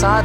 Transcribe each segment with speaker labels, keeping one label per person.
Speaker 1: 7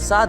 Speaker 1: 7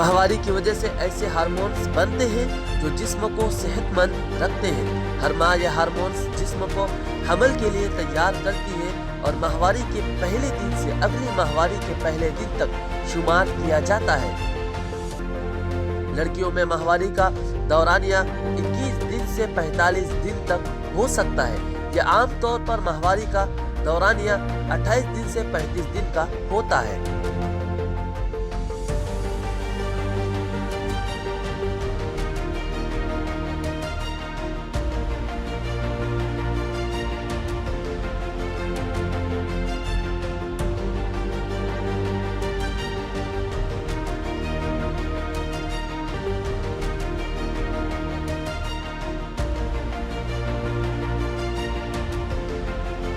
Speaker 1: ماہواری کی وجہ سے ایسے ہارمونز بنتے ہیں جو جسم کو صحت مند رکھتے ہیں۔ ہر ماہ یہ ہارمونز جسم کو حمل کے لیے تیار کرتی ہے اور ماہواری کے پہلے دن سے اگلی ماہواری کے پہلے دن تک شمار کیا جاتا ہے۔ لڑکیوں میں ماہواری کا دورانیہ 21 دن سے 45 دن تک ہو سکتا ہے۔ یہ عام طور پر ماہواری کا دورانیہ 28 دن سے 35 دن کا ہوتا ہے۔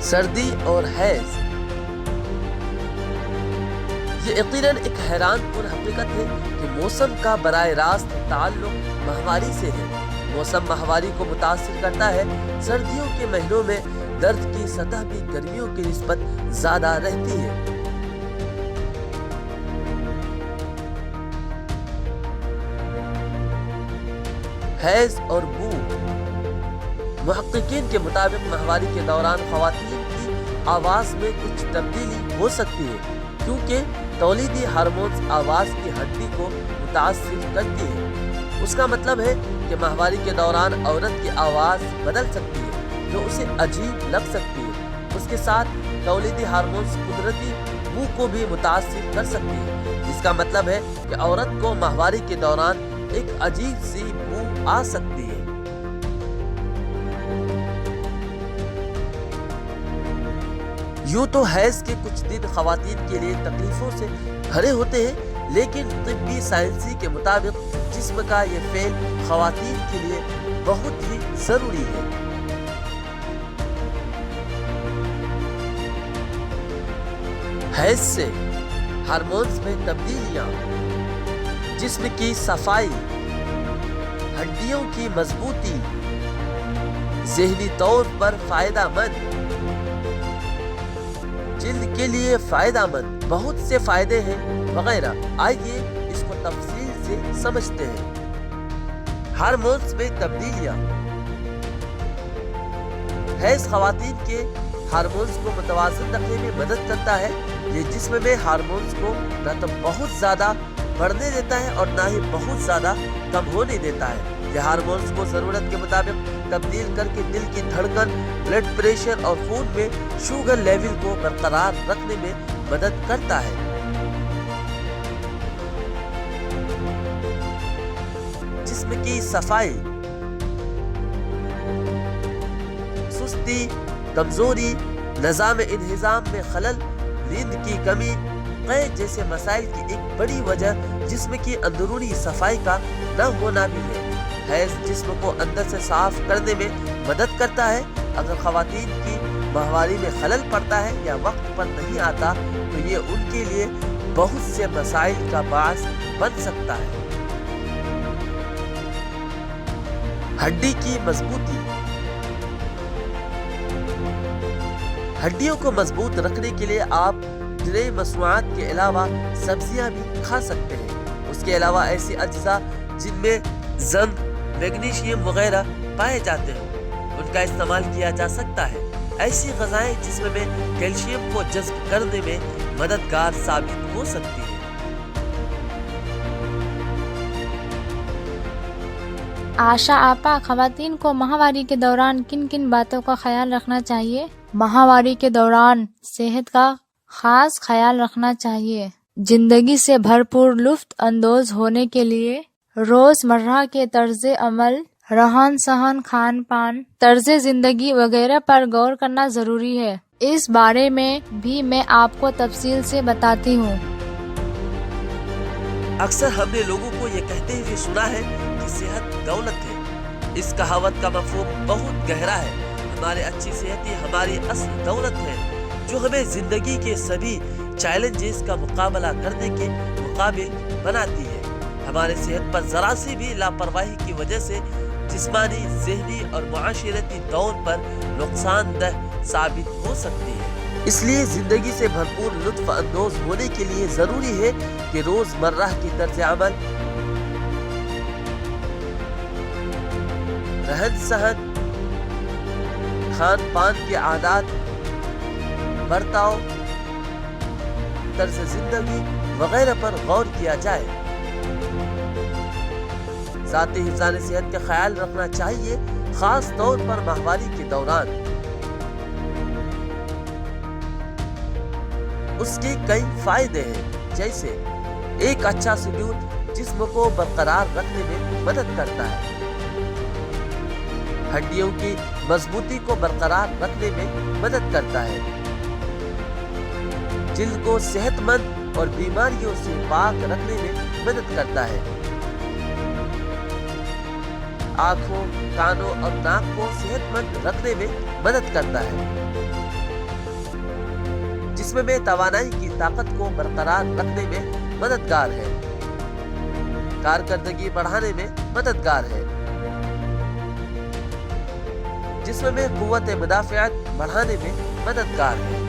Speaker 1: سردی اور حیض، یہ یقیناً ایک حیران کن حقیقت ہے کہ موسم کا براہ راست تعلق ماہواری سے ہے۔ موسم ماہواری کو متاثر کرتا ہے۔ سردیوں کے مہینوں میں درد کی سطح بھی گرمیوں کی نسبت زیادہ رہتی ہے۔ حیض اور بو، محققین کے مطابق ماہواری کے دوران خواتین کی آواز میں کچھ تبدیلی ہو سکتی ہے کیونکہ تولیدی ہارمونز آواز کی ہڈی کو متاثر کرتی ہے۔ اس کا مطلب ہے کہ ماہواری کے دوران عورت کی آواز بدل سکتی ہے جو اسے عجیب لگ سکتی ہے۔ اس کے ساتھ تولیدی ہارمونز قدرتی بو کو بھی متاثر کر سکتی ہے، جس کا مطلب ہے کہ عورت کو ماہواری کے دوران ایک عجیب سی بو آ سکتی ہے۔ یوں تو حیض کے کچھ دن خواتین کے لیے تکلیفوں سے بھرے ہوتے ہیں، لیکن طبی سائنسی کے مطابق جسم کا یہ فعل خواتین کے لیے بہت ہی ضروری ہے۔ حیض سے ہارمونز میں تبدیلیاں، جسم کی صفائی، ہڈیوں کی مضبوطی، ذہنی طور پر فائدہ مند، جلد کے لیے فائدہ مند، بہت سے فائدے ہیں وغیرہ۔ آئیے اس کو تفصیل سے سمجھتے ہیں۔ ہارمونز میں تبدیلیاں، حیض خواتین کے ہارمونز کو متوازن رکھنے میں مدد کرتا ہے۔ یہ جسم میں ہارمونز کو نہ تو بہت زیادہ بڑھنے دیتا ہے اور نہ ہی بہت زیادہ کم ہونے دیتا ہے۔ یہ ہارمونز کو ضرورت کے مطابق تبدیل کر کے دل کی دھڑکن، بلڈ پریشر اور خون میں شوگر لیول کو برقرار رکھنے میں مدد کرتا ہے۔ جسم کی صفائی، سستی، کمزوری، نظام انہضام میں خلل، نیند کی کمی، قے جیسے مسائل کی ایک بڑی وجہ جسم کی اندرونی صفائی کا نہ ہونا بھی ہے۔ حیض جسم کو اندر سے صاف کرنے میں مدد کرتا ہے۔ اگر خواتین کی ماہواری میں خلل پڑتا ہے یا وقت پر نہیں آتا تو یہ ان کے لیے بہت سے مسائل کا باعث بن سکتا ہے۔ ہڈی کی مضبوطی، ہڈیوں کو مضبوط رکھنے کے لیے آپ گرے مصنوعات کے علاوہ سبزیاں بھی کھا سکتے ہیں۔ اس کے علاوہ ایسی اجزاء جن میں زنک، میگنیشیم وغیرہ پائے جاتے ہیں، ان کا استعمال کیا جا سکتا ہے۔ ایسی غذائیں جسم میں کیلشیم کو جذب کرنے میں مددگار ثابت ہو سکتی ہیں۔
Speaker 2: آشا آپا، خواتین کو ماہواری کے دوران کن کن باتوں کا خیال رکھنا چاہیے؟ ماہواری کے دوران صحت کا خاص خیال رکھنا چاہیے۔ زندگی سے بھرپور لطف اندوز ہونے کے لیے روز مرہ کے طرز عمل، رہن سہن، کھان پان، طرز زندگی وغیرہ پر غور کرنا ضروری ہے۔ اس بارے میں بھی میں آپ کو تفصیل سے بتاتی ہوں۔
Speaker 1: اکثر ہم نے لوگوں کو یہ کہتے ہوئے سنا ہے کہ صحت دولت ہے۔ اس کہاوت کا مفہوم بہت گہرا ہے۔ ہماری اچھی صحت ہی ہماری اصل دولت ہے جو ہمیں زندگی کے سبھی چیلنجز کا مقابلہ کرنے کے مقابل بناتی ہے۔ ہماری صحت پر ذرا سی بھی لاپرواہی کی وجہ سے جسمانی، ذہنی اور معاشرتی طور پر نقصان دہ ثابت ہو سکتی ہے۔ اس لیے زندگی سے بھرپور لطف اندوز ہونے کے لیے ضروری ہے کہ روز مرہ کی طرز عمل رہن سہن، کھان پان کے عادات، برتاؤ، طرز زندگی وغیرہ پر غور کیا جائے۔ ذاتی حفظان صحت کا خیال رکھنا چاہیے، خاص طور پر ماہواری کے دوران۔ اس کے کئی فائدے ہیں، جیسے ایک اچھا شیڈول جسم کو برقرار رکھنے میں مدد کرتا ہے، ہڈیوں کی مضبوطی کو برقرار رکھنے میں مدد کرتا ہے، جلد کو صحت مند اور بیماریوں سے پاک رکھنے میں مدد کرتا ہے، آنکھوں، کانوں اور ناک کو صحت مند رکھنے میں مدد کرتا ہے، جسم میں توانائی کی طاقت کو برقرار رکھنے میں مددگار ہے، کارکردگی بڑھانے میں مددگار ہے، جسم میں قوت مدافعت بڑھانے میں مددگار ہے۔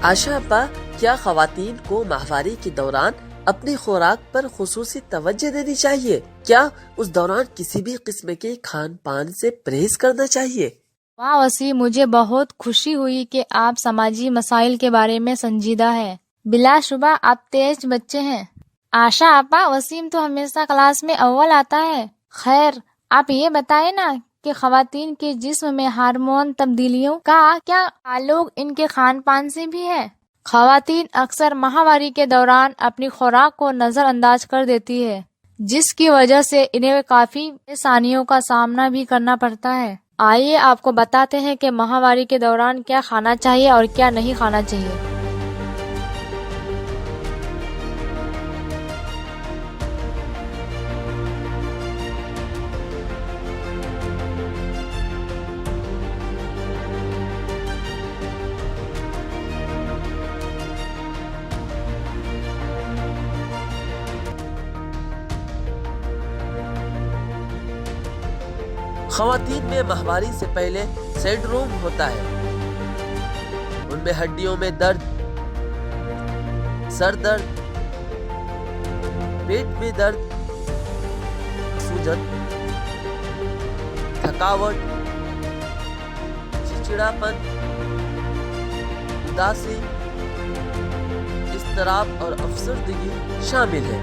Speaker 1: آشا اپا، کیا خواتین کو ماہواری کے دوران اپنی خوراک پر خصوصی توجہ دینی چاہیے؟ کیا اس دوران کسی بھی قسم کے کھان پان سے پرہیز کرنا چاہیے؟
Speaker 2: واہ وسیم، مجھے بہت خوشی ہوئی کہ آپ سماجی مسائل کے بارے میں سنجیدہ ہیں۔ بلا شبہ آپ تیز بچے ہیں۔ آشا آپا، وسیم تو ہمیشہ کلاس میں اول آتا ہے۔ خیر، آپ یہ بتائیں نا کہ خواتین کے جسم میں ہارمون تبدیلیوں کا کیا تعلق ان کے کھان پان سے بھی ہے؟ خواتین اکثر ماہواری کے دوران اپنی خوراک کو نظر انداز کر دیتی ہے، جس کی وجہ سے انہیں کافی پریشانیوں کا سامنا بھی کرنا پڑتا ہے۔ آئیے آپ کو بتاتے ہیں کہ ماہواری کے دوران کیا کھانا چاہیے اور کیا نہیں کھانا چاہیے۔
Speaker 1: خواتین میں ماہواری سے پہلے سنڈروم ہوتا ہے۔ ان میں ہڈیوں میں درد، سر درد، پیٹ میں درد، سوجن، تھکاوٹ، چڑچڑاپن، اداسی، اضطراب اور افسردگی شامل ہے۔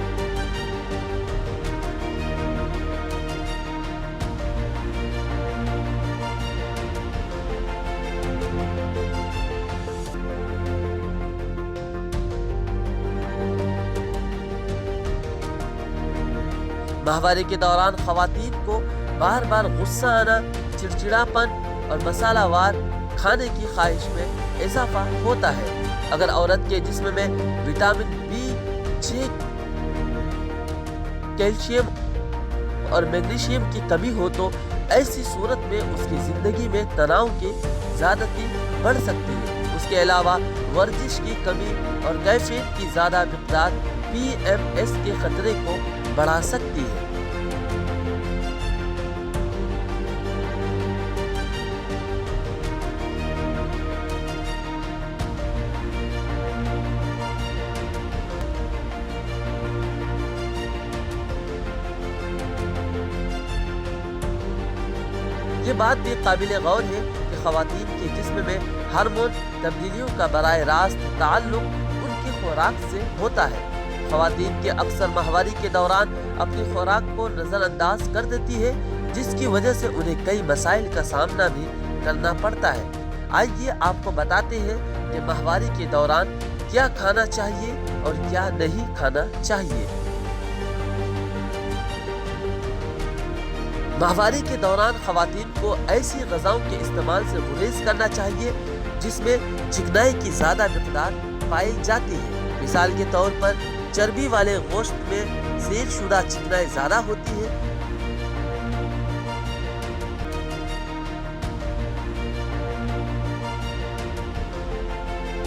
Speaker 1: ماہواری کے دوران خواتین کو بار بار غصہ آنا، چڑچڑاپن اور مسالہ وار کھانے کی خواہش میں اضافہ ہوتا ہے۔ اگر عورت کے جسم میں وٹامن B6، کیلشیم اور میگنیشیم کی کمی ہو تو ایسی صورت میں اس کی زندگی میں تناؤ کی زیادتی بڑھ سکتی ہے۔ اس کے علاوہ ورزش کی کمی اور کیفین کی زیادہ مقدار PMS کے خطرے کو بڑھا سکتی ہے۔ یہ بات بھی قابل غور ہے کہ خواتین کے جسم میں ہارمون تبدیلیوں کا براہ راست تعلق ان کی خوراک سے ہوتا ہے۔ خواتین کے اکثر ماہواری کے دوران اپنی خوراک کو نظر انداز کر دیتی ہے، جس کی وجہ سے انہیں کئی مسائل کا سامنا بھی کرنا پڑتا ہے۔ آئیے آپ کو بتاتے ہیں کہ ماہواری کے دوران کیا کھانا چاہیے اور کیا نہیں کھانا چاہیے۔ ماہواری کے دوران خواتین کو ایسی غذاؤں کے استعمال سے گریز کرنا چاہیے جس میں چکنائی کی زیادہ مقدار پائی جاتی ہے، مثال کے طور پر چربی والے گوشت میں سیل شدہ چکنائی زیادہ ہوتی ہے۔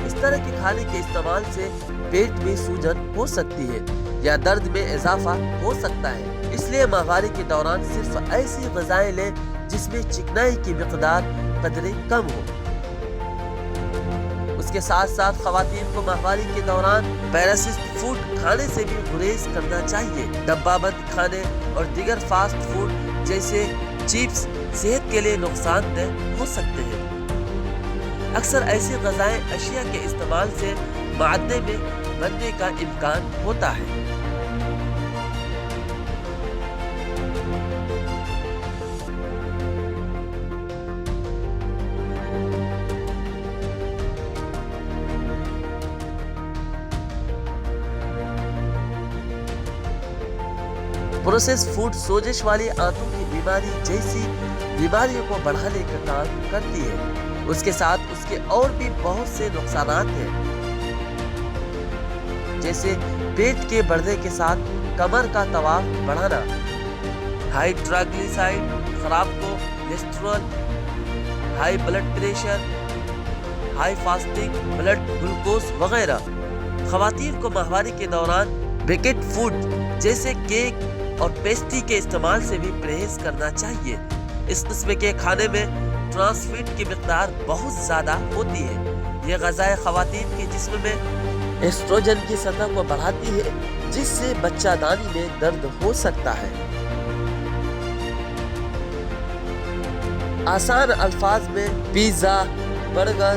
Speaker 1: اس طرح کے کھانے کے استعمال سے پیٹ میں سوجن ہو سکتی ہے یا درد میں اضافہ ہو سکتا ہے۔ اس لیے ماہواری کے دوران صرف ایسی غذائیں لیں جس میں چکنائی کی مقدار قدرے کم ہو۔ اس کے ساتھ ساتھ خواتین کو ماہواری کے دوران پیراسٹ فوڈ کھانے سے بھی گریز کرنا چاہیے۔ ڈبہ بند کھانے اور دیگر فاسٹ فوڈ جیسے چپس صحت کے لیے نقصان دہ ہو سکتے ہیں۔ اکثر ایسی غذائیں اشیاء کے استعمال سے معدے میں بننے کا امکان ہوتا ہے۔ پروسیس فوڈ سوزش والی آنتوں کی بیماری جیسی بیماریوں کو بڑھانے کا کام کرتی ہے۔ اس کے ساتھ اس کے اور بھی بہت سے نقصانات ہیں، جیسے پیٹ کے بڑھنے کے ساتھ کمر کا دباؤ بڑھانا، ہائی ٹرائیگلیسرائڈ، خراب cholesterol, high blood pressure, high fasting blood glucose وغیرہ۔ خواتین کو ماہواری کے دوران بیکڈ فوڈ جیسے کیک اور پیسٹری کے استعمال سے بھی پرہیز کرنا چاہیے۔ اس قسم کے کھانے میں ٹرانس فیٹ کی مقدار بہت زیادہ ہوتی ہے۔ یہ غذائیں خواتین کے جسم میں ایسٹروجن کی سطح کو بڑھاتی ہے، جس سے بچہ دانی میں درد ہو سکتا ہے۔ آسان الفاظ میں پیزا، برگر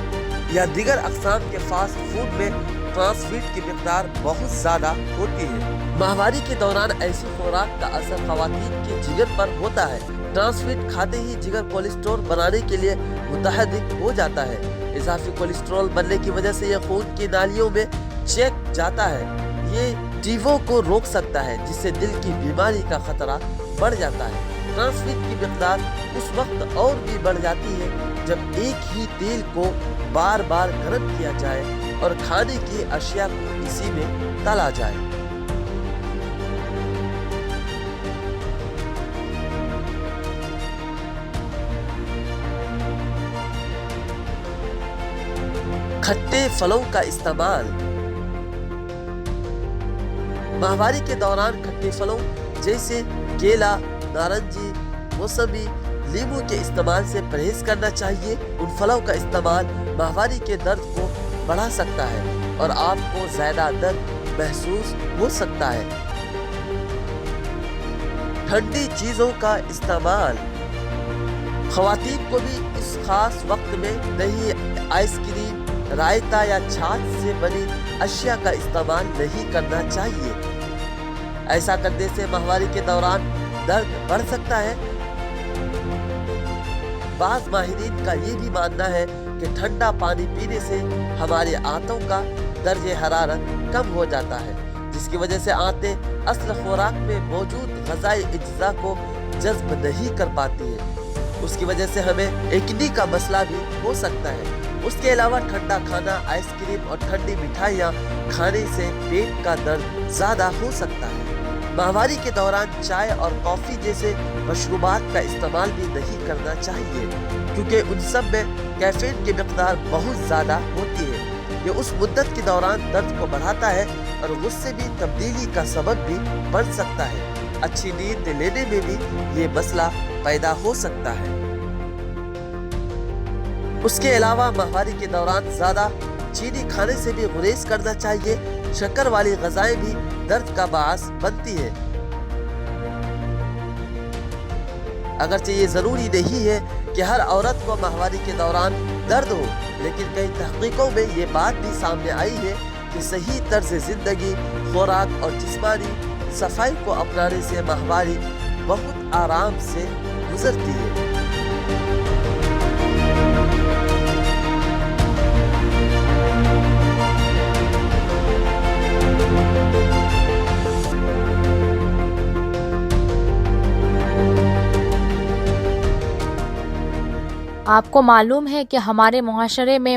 Speaker 1: یا دیگر اقسام کے فاسٹ فوڈ میں ٹرانس فیٹ کی مقدار بہت زیادہ ہوتی ہے۔ ماہواری کے دوران ایسی خوراک کا اثر خواتین کے جگر پر ہوتا ہے۔ ٹرانس فیٹ کھاتے ہی جگر کولیسٹرول بنانے کے لیے متحرک ہو جاتا ہے۔ اضافی کولیسٹرول بننے کی وجہ سے یہ خون کی نالیوں میں چیک جاتا ہے۔ یہ ٹیوو کو روک سکتا ہے، جس سے دل کی بیماری کا خطرہ بڑھ جاتا ہے۔ ٹرانس فیٹ کی مقدار اس وقت اور بھی بڑھ جاتی ہے جب ایک ہی تیل کو بار بار گرم کیا جائے اور کھانے کی اشیاء کو اسی میں تلا جائے۔ کھٹے پھلوں کا استعمال۔ ماہواری کے دوران کھٹے پھلوں جیسے کیلا، نارنجی، موسمی، لیمو کے استعمال سے پرہیز کرنا چاہیے۔ ان پھلوں کا استعمال ماہواری کے درد کو بڑھا سکتا ہے اور آپ کو زیادہ درد محسوس ہو سکتا ہے۔ ٹھنڈی چیزوں کا استعمال۔ خواتین کو بھی اس خاص وقت میں دہی، آئس کریم، رائتا یا چھاچھ سے بنی اشیاء کا استعمال نہیں کرنا چاہیے۔ ایسا کرنے سے ماہواری کے دوران درد بڑھ سکتا ہے۔ بعض ماہرین کا یہ بھی ماننا ہے کہ ٹھنڈا پانی پینے سے ہماری آنتوں کا درجہ حرارت کم ہو جاتا ہے، جس کی وجہ سے آنتیں اصل خوراک میں موجود غذائی اجزاء کو جذب نہیں کر پاتی ہیں۔ اس کی وجہ سے ہمیں ایکنی کا مسئلہ بھی ہو سکتا ہے۔ اس کے علاوہ ٹھنڈا کھانا، آئس کریم اور ٹھنڈی مٹھائیاں کھانے سے پیٹ کا درد زیادہ ہو سکتا ہے۔ ماہواری کے دوران چائے اور کافی جیسے مشروبات کا استعمال بھی نہیں کرنا چاہیے، کیونکہ ان سب میں کیفین کی مقدار بہت زیادہ ہوتی ہے۔ یہ اس مدت کے دوران درد کو بڑھاتا ہے اور غصے بھی تبدیلی کا سبب بھی بن سکتا ہے۔ اچھی نیند لینے میں بھی یہ مسئلہ پیدا ہو سکتا ہے۔ اس کے علاوہ ماہواری کے دوران زیادہ چینی کھانے سے بھی گریز کرنا چاہیے۔ شکر والی غذائیں بھی درد کا باعث بنتی ہے۔ اگرچہ یہ ضروری نہیں ہے کہ ہر عورت کو ماہواری کے دوران درد ہو، لیکن کئی تحقیقوں میں یہ بات بھی سامنے آئی ہے کہ صحیح طرز زندگی، خوراک اور جسمانی صفائی کو اپنانے سے ماہواری بہت آرام سے گزرتی ہے۔
Speaker 2: آپ کو معلوم ہے کہ ہمارے معاشرے میں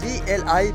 Speaker 1: VLI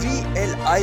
Speaker 1: VLI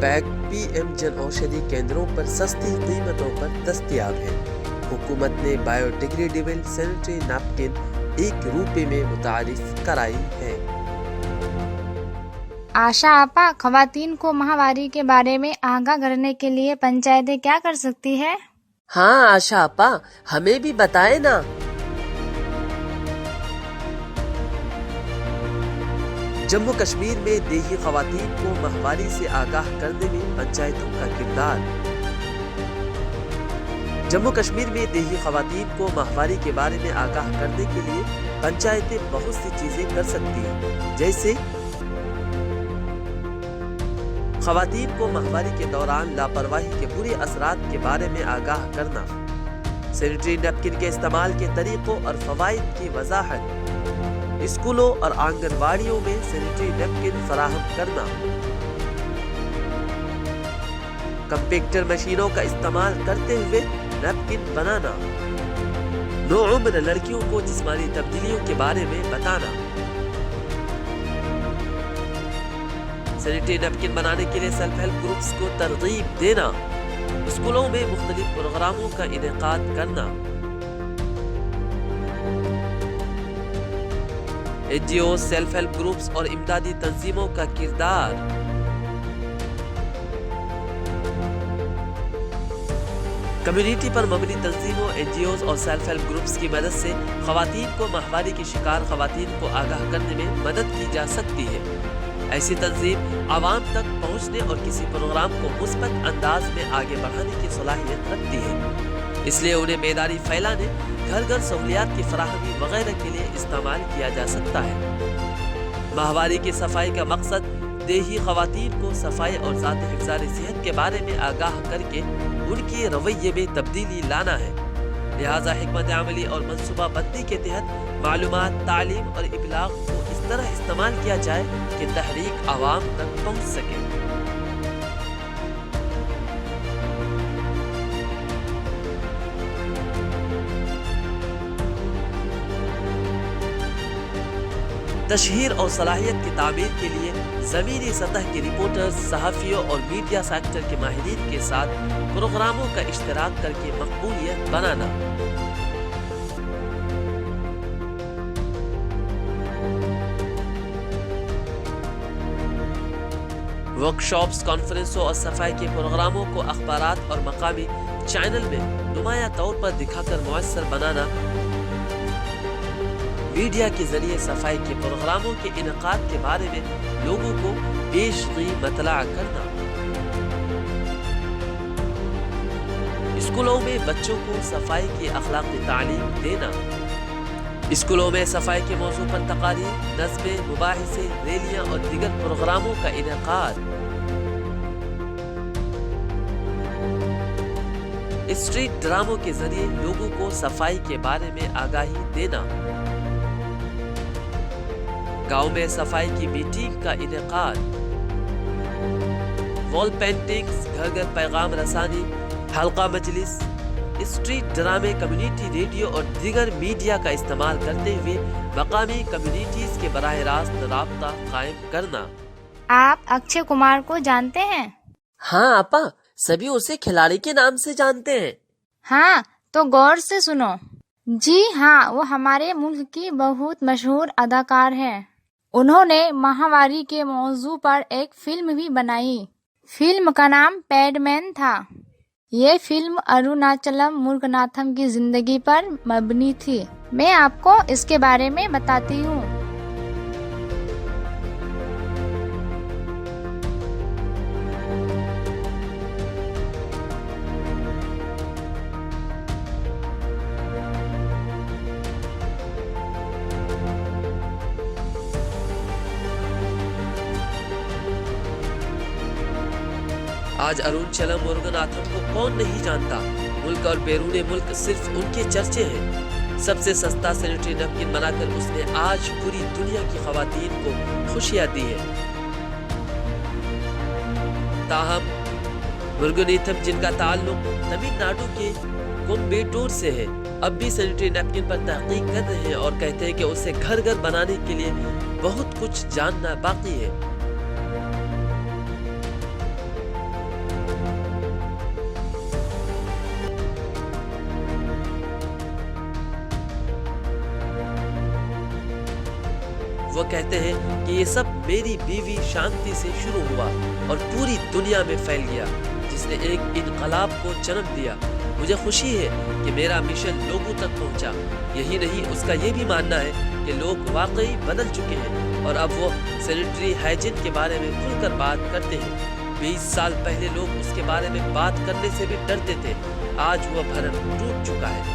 Speaker 1: پیک PM جن اوشدھی کیندروں پر سستی قیمتوں پر دستیاب ہے۔ حکومت نے بایو ڈیگریڈیبل سینیٹری نیپکن 1 روپے میں متعارف کرائی ہے۔
Speaker 2: آشا آپا، خواتین کو ماہواری کے بارے میں آگاہ کرنے کے لیے پنچایتیں کیا کر سکتی ہے؟
Speaker 1: ہاں آشا آپا، ہمیں بھی بتائے نا۔ جموں کشمیر میں دیہی خواتین کو ماہواری سے آگاہ کرنے میں پنچایتوں کا کردار۔ جموں کشمیر میں دیہی خواتین کو ماہواری کے بارے میں آگاہ کرنے کے لیے پنچایتیں بہت سی چیزیں کر سکتی ہیں، جیسے خواتین کو ماہواری کے دوران لاپرواہی کے برے اثرات کے بارے میں آگاہ کرنا، سینیٹری نیپکن کے استعمال کے طریقوں اور فوائد کی وضاحت، اسکولوں اور آنگن واڑیوں میں سینیٹری نیپکن فراہم کرنا، کمپیکٹر مشینوں کا استعمال کرتے ہوئے نیپکن بنانا، نوعمر لڑکیوں کو جسمانی تبدیلیوں کے بارے میں بتانا، سینیٹری نیپکن بنانے کے لیے سیلف ہیلپ گروپس کو ترغیب دینا، اسکولوں میں مختلف پروگراموں کا انعقاد کرنا، NGOs، سیلف ہیلپ گروپس اور امدادی تنظیموں کا کردار، کمیونٹی پر مبنی تنظیموں، NGOs اور سیلف ہیلپ گروپس کی مدد سے خواتین کو ماہواری کی شکار خواتین کو آگاہ کرنے میں مدد کی جا سکتی ہے۔ ایسی تنظیم عوام تک پہنچنے اور کسی پروگرام کو مثبت انداز میں آگے بڑھانے کی صلاحیت رکھتی ہے، اس لیے انہیں بیداری پھیلانے، گھر گھر سہولیات کی فراہمی وغیرہ کے لیے استعمال کیا جا سکتا ہے۔ ماہواری کی صفائی کا مقصد دیہی خواتین کو صفائی اور ذاتی حفظان صحت کے بارے میں آگاہ کر کے ان کے رویے میں تبدیلی لانا ہے، لہٰذا حکمت عملی اور منصوبہ بندی کے تحت معلومات، تعلیم اور ابلاغ کو اس طرح استعمال کیا جائے کہ تحریک عوام تک پہنچ سکے۔ تشہیر اور صلاحیت کی تعمیر کے لیے زمینی سطح کے رپورٹرز، صحافیوں اور میڈیا سیکٹر کے ماہرین کے ساتھ پروگراموں کا اشتراک کر کے مقبولیت بنانا، ورکشاپس، کانفرنسوں اور صفائی کے پروگراموں کو اخبارات اور مقامی چینل میں نمایاں طور پر دکھا کر مؤثر بنانا، میڈیا کے ذریعے صفائی کے پروگراموں کے انعقاد کے بارے میں لوگوں کو پیشگی مطلع کرنا، اسکولوں میں بچوں کو صفائی کی اخلاقی تعلیم دینا، اسکولوں میں صفائی کے موضوع پر تقاریر، نظمیں، مباحثے، ریلیاں اور دیگر پروگراموں کا انعقاد، اسٹریٹ ڈراموں کے ذریعے لوگوں کو صفائی کے بارے میں آگاہی دینا، گاؤں میں صفائی کی میٹنگ کا انعقاد، وال پینٹنگز، گھر گھر پیغام رسانی، حلقہ مجلس، اسٹریٹ ڈرامے، کمیونٹی ریڈیو اور دیگر میڈیا کا استعمال کرتے ہوئے مقامی کمیونٹیز کے براہ راست رابطہ قائم کرنا۔
Speaker 2: آپ اکشے کمار کو جانتے ہیں؟
Speaker 1: ہاں آپا، سبھی اسے کھلاڑی کے نام سے جانتے ہیں۔
Speaker 2: ہاں تو غور سے سنو۔ جی ہاں، وہ ہمارے ملک کی بہت مشہور اداکار ہیں۔ انہوں نے ماہواری کے موضوع پر ایک فلم بھی بنائی۔ فلم کا نام پیڈ مین تھا۔ یہ فلم اروناچلم مورگناتھم کی زندگی پر مبنی تھی۔ میں آپ کو اس کے بارے میں بتاتی ہوں۔
Speaker 1: آج اروناچلم مورگناتھم کو کون نہیں جانتا؟ ملک اور بیرون ملک صرف ان کے چرچے ہیں۔ سب سے سستا سینیٹری نیپکن بنا کر اس نے آج پوری دنیا کی خواتین کو خوشیاں دی ہیں۔ تاہم مورگناتھم، جن کا تعلق تمل ناڈو کے کومبیٹور سے ہے، اب بھی سینیٹری نیپکن پر تحقیق کر رہے ہیں اور کہتے ہیں کہ اسے گھر گھر بنانے کے لیے بہت کچھ جاننا باقی ہے۔ وہ کہتے ہیں کہ یہ سب میری بیوی شانتی سے شروع ہوا اور پوری دنیا میں پھیل گیا، جس نے ایک انقلاب کو جنم دیا۔ مجھے خوشی ہے کہ میرا مشن لوگوں تک پہنچا۔ یہی نہیں، اس کا یہ بھی ماننا ہے کہ لوگ واقعی بدل چکے ہیں اور اب وہ سینیٹری ہائیجین کے بارے میں کھل کر بات کرتے ہیں۔ 20 سال پہلے لوگ اس کے بارے میں بات کرنے سے بھی ڈرتے تھے، آج وہ بھرم ٹوٹ چکا ہے۔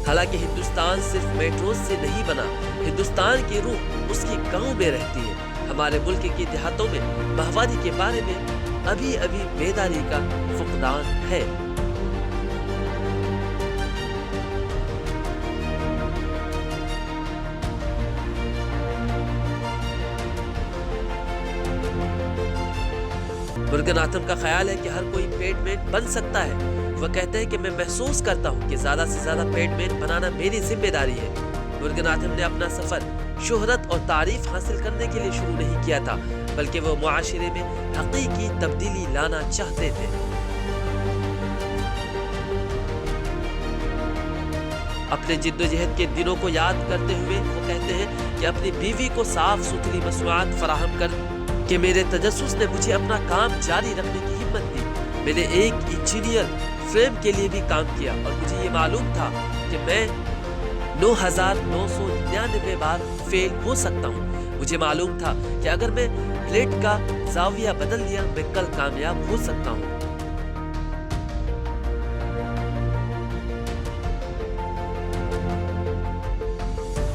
Speaker 1: حالانکہ ہندوستان صرف میٹروز سے نہیں بنا، ہندوستان کی روح اس کی گاؤں میں رہتی ہے۔ ہمارے ملک کی دیہاتوں میں ماہواری کے بارے میں ابھی بیداری کا فقدان ہے۔ مرگن آتم کا خیال ہے کہ ہر کوئی پیڈ مین بن سکتا ہے۔ وہ کہتے ہیں کہ میں محسوس کرتا ہوں کہ زیادہ سے زیادہ پیڈ مین بنانا میری ذمہ داری ہے۔ مرگن آتم نے اپنا سفر شہرت اور تعریف حاصل کرنے کے لیے شروع نہیں کیا تھا، بلکہ وہ معاشرے میں حقیقی تبدیلی لانا چاہتے تھے۔ اپنے جدوجہد کے دنوں کو یاد کرتے ہوئے وہ کہتے ہیں کہ اپنی بیوی کو صاف ستھری مصنوعات فراہم کر کہ میرے تجسس نے مجھے اپنا کام جاری رکھنے کی ہمت دی۔ میں نے ایک انجینئر فریم کے لیے بھی کام کیا اور مجھے یہ معلوم تھا کہ میں 9999 بار فیل ہو سکتا ہوں۔ مجھے معلوم تھا کہ اگر میں پلیٹ کا زاویہ بدل دیا میں کل کامیاب ہو سکتا ہوں۔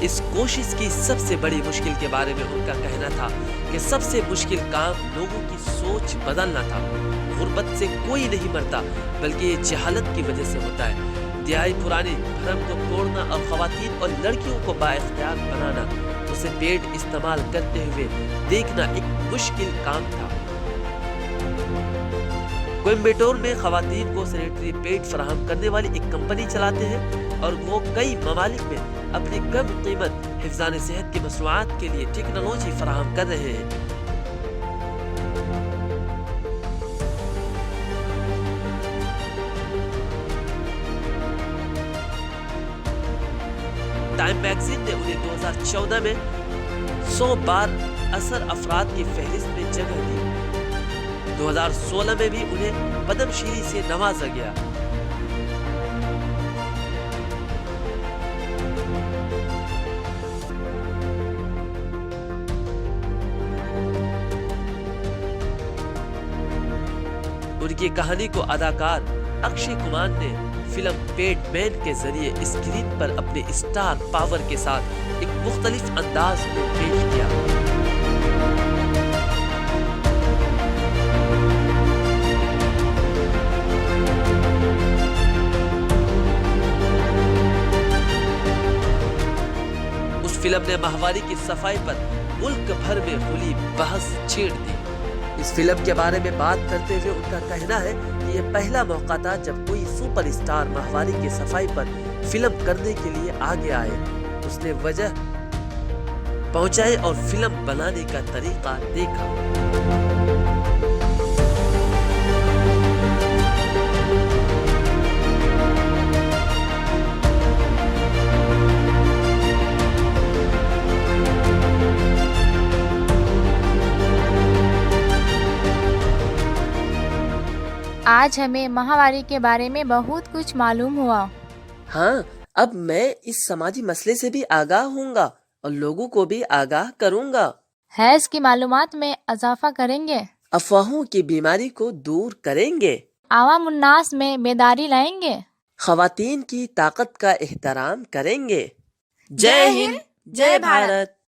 Speaker 1: اس کوشش کی سب سے بڑی مشکل کے بارے میں ان کا کہنا تھا کہ سب سے مشکل کام لوگوں کی سوچ بدلنا تھا۔ غربت سے کوئی نہیں مرتا، بلکہ یہ جہالت کی وجہ سے ہوتا ہے۔ دہائی پرانی بھرم کو توڑنا اور خواتین اور لڑکیوں کو بااختیار بنانا، اسے پیڈ استعمال کرتے ہوئے دیکھنا ایک مشکل کام تھا۔ کوئمبٹور میں خواتین کو سینیٹری پیڈ فراہم کرنے والی ایک کمپنی چلاتے ہیں اور وہ کئی ممالک میں اپنی کم قیمت حفظان صحت کی مصنوعات کے لیے ٹیکنالوجی فراہم کر رہے ہیں۔ ٹائم میگزین نے انہیں 2014 میں 100 بار اثر افراد کی فہرست میں جگہ دی۔ 2016 میں بھی انہیں پدم شری سے نوازا گیا۔ ان کی کہانی کو اداکار اکشے کمار نے فلم پیڈ مین کے ذریعے اسکرین پر اپنے اسٹار پاور کے ساتھ ایک مختلف انداز میں پیش کیا۔ اس فلم نے ماہواری کی صفائی پر ملک بھر میں کھلی بحث چھیڑ دی۔ اس فلم کے بارے میں بات کرتے ہوئے ان کا کہنا ہے کہ یہ پہلا موقع تھا جب کوئی سپر اسٹار ماہواری کی صفائی پر فلم کرنے کے لیے آگے آئے۔ اس نے وجہ پہنچائے اور فلم بنانے کا طریقہ دیکھا۔
Speaker 2: آج ہمیں ماہواری کے بارے میں بہت کچھ معلوم ہوا۔
Speaker 1: ہاں، اب میں اس سماجی مسئلے سے بھی آگاہ ہوں گا اور لوگوں کو بھی آگاہ کروں گا۔
Speaker 2: حیض کی معلومات میں اضافہ کریں گے،
Speaker 1: افواہوں کی بیماری کو دور کریں گے،
Speaker 2: عوام الناس میں بیداری لائیں گے،
Speaker 1: خواتین کی طاقت کا احترام کریں گے۔ جے ہند، جے بھارت۔